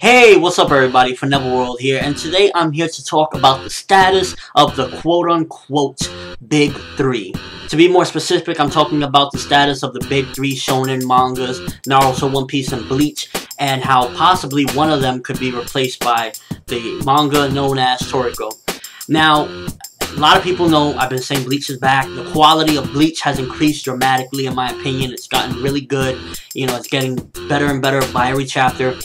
Hey, what's up everybody, ForneverWorld here, and today I'm here to talk about the status of the quote-unquote Big Three. To be more specific, I'm talking about the status of the Big Three Shounen mangas, Naruto, One Piece, and Bleach, and how possibly one of them could be replaced by the manga known as Toriko. Now, a lot of people know I've been saying Bleach is back. The quality of Bleach has increased dramatically, in my opinion. It's gotten really good. You know, it's getting better and better by every chapter.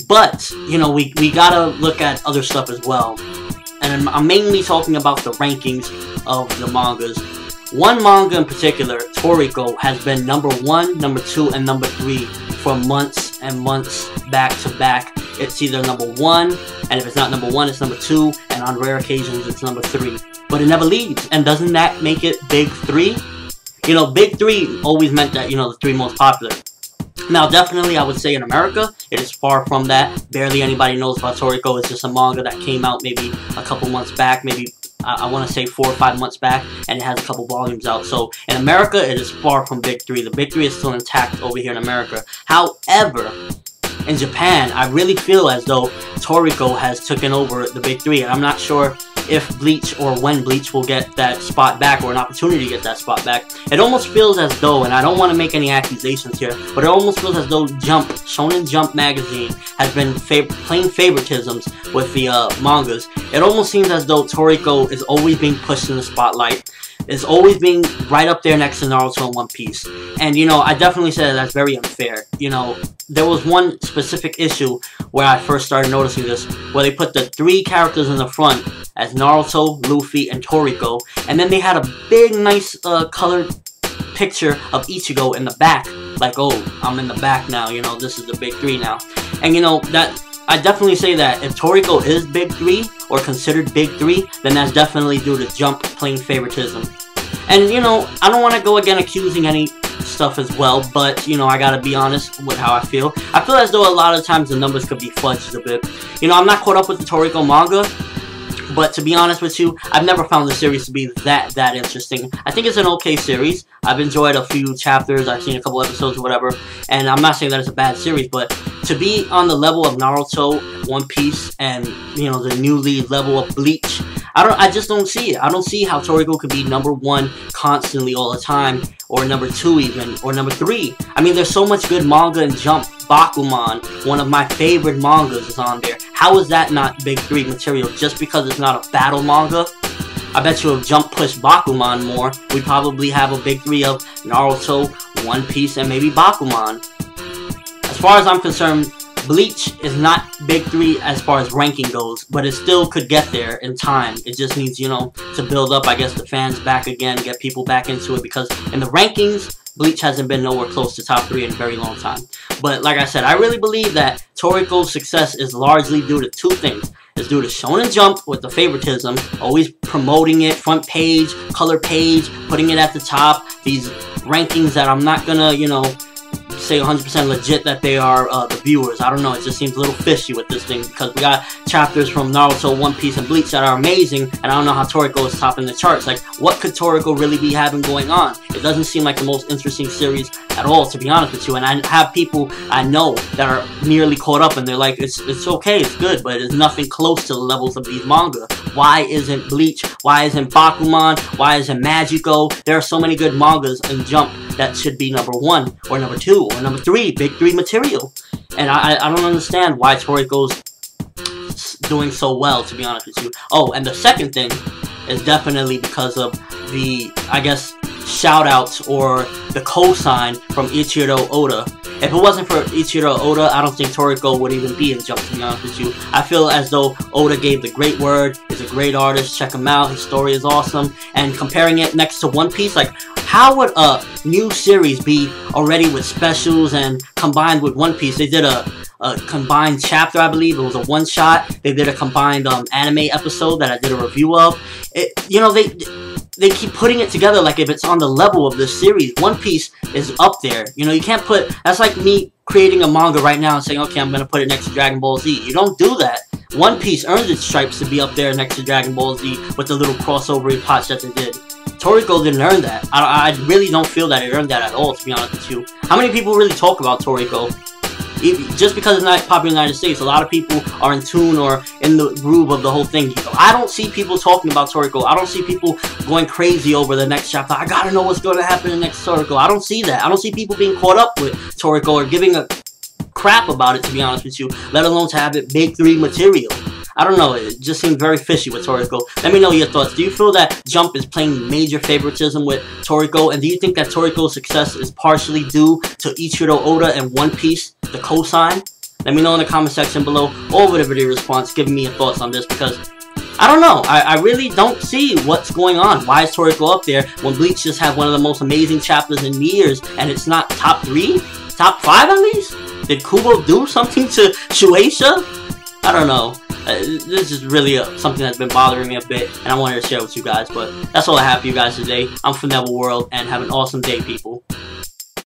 But, you know, we gotta look at other stuff as well. And I'm mainly talking about the rankings of the mangas. One manga in particular, Toriko, has been number 1, number 2, and number 3 for months and months back to back. It's either number 1, and if it's not number 1, it's number 2, and on rare occasions, it's number 3. But it never leaves, and doesn't that make it Big 3? You know, Big 3 always meant that, you know, the 3 most popular. Now, definitely, I would say in America, it is far from that. Barely anybody knows about Toriko. It's just a manga that came out maybe a couple months back, maybe, I want to say 4 or 5 months back, and it has a couple volumes out. So, in America, it is far from Big 3. The Big 3 is still intact over here in America. However, in Japan, I really feel as though Toriko has taken over the Big 3, and I'm not sure if Bleach or when Bleach will get that spot back or an opportunity to get that spot back. It almost feels as though, and I don't want to make any accusations here, but it almost feels as though Shounen Jump magazine has been playing favoritisms with the mangas. It almost seems as though Toriko is always being pushed in the spotlight. It's always being right up there next to Naruto and One Piece. And, you know, I definitely said that's very unfair. You know, there was one specific issue where I first started noticing this, where they put the 3 characters in the front as Naruto, Luffy, and Toriko, and then they had a big, nice, colored picture of Ichigo in the back. Like, oh, I'm in the back now, you know, this is the Big 3 now. And, you know, that I definitely say that if Toriko is Big 3, or considered Big 3, then that's definitely due to Jump playing favoritism. And, you know, I don't want to go again accusing any stuff as well, but, you know, I gotta be honest with how I feel. I feel as though a lot of times the numbers could be fudged a bit. You know, I'm not caught up with the Toriko manga, but to be honest with you, I've never found the series to be that interesting. I think it's an okay series. I've enjoyed a few chapters, I've seen a couple episodes or whatever, and I'm not saying that it's a bad series, but to be on the level of Naruto, One Piece, and, you know, the newly level of Bleach, I just don't see it. I don't see how Toriko could be number 1 constantly all the time, or number 2 even, or number 3. I mean, there's so much good manga and Jump. Bakuman, one of my favorite mangas, is on there. How is that not Big 3 material just because it's not a battle manga? I bet you if Jump pushed Bakuman more, we'd probably have a Big 3 of Naruto, One Piece, and maybe Bakuman. As far as I'm concerned, Bleach is not Big 3 as far as ranking goes, but it still could get there in time. It just needs, you know, to build up, I guess, the fans back again, get people back into it, because in the rankings, Bleach hasn't been nowhere close to top 3 in a very long time. But like I said, I really believe that Toriko's success is largely due to 2 things. It's due to Shonen Jump with the favoritism, always promoting it, front page, color page, putting it at the top, these rankings that I'm not gonna, you know, say 100% legit that they are the viewers. I don't know, it just seems a little fishy with this thing, because we got chapters from Naruto, One Piece, and Bleach that are amazing, and I don't know how Toriko is topping the charts. Like, what could Toriko really be having going on? It doesn't seem like the most interesting series at all, to be honest with you, and I have people I know that are nearly caught up, and they're like, it's okay, it's good, but it's nothing close to the levels of these manga. Why isn't Bleach? Why isn't Bakuman? Why isn't Magico? There are so many good mangas in Jump that should be number 1, or number 2, or number 3, Big 3 material. And I don't understand why Toriko's doing so well, to be honest with you. Oh, and the second thing is definitely because of the, I guess, shout-outs or the cosign from Ichiro Oda. If it wasn't for Ichiro Oda, I don't think Toriko would even be in Jump, to be honest with you. I feel as though Oda gave the great word. He's a great artist. Check him out. His story is awesome. And comparing it next to One Piece, like, how would a new series be already with specials and combined with One Piece? They did a combined chapter, I believe. It was a one-shot. They did a combined anime episode that I did a review of. You know, they keep putting it together like if it's on the level of this series. One Piece is up there. You know, you can't put... That's like me creating a manga right now and saying, okay, I'm going to put it next to Dragon Ball Z. You don't do that. One Piece earned its stripes to be up there next to Dragon Ball Z with the little crossover pots that they did. Toriko didn't earn that. I really don't feel that it earned that at all, to be honest with you. How many people really talk about Toriko? just because it's not popular in the United States, a lot of people are in tune or in the groove of the whole thing. I don't see people talking about Toriko. I don't see people going crazy over the next chapter. I gotta know what's going to happen in the next Toriko. I don't see that. I don't see people being caught up with Toriko or giving a crap about it, to be honest with you, let alone to have it Big 3 material. I don't know, it just seems very fishy with Toriko. Let me know your thoughts. Do you feel that Jump is playing major favoritism with Toriko? And do you think that Toriko's success is partially due to Ichiro Oda and One Piece, the cosign? Let me know in the comment section below or with a video response giving me your thoughts on this, because I don't know. I really don't see what's going on. Why is Toriko up there when Bleach just had one of the most amazing chapters in years and it's not top 3? Top 5 at least? Did Kubo do something to Shueisha? I don't know. This is really something that's been bothering me a bit, and I wanted to share with you guys. But that's all I have for you guys today. I'm ForneverWorld, and have an awesome day, people.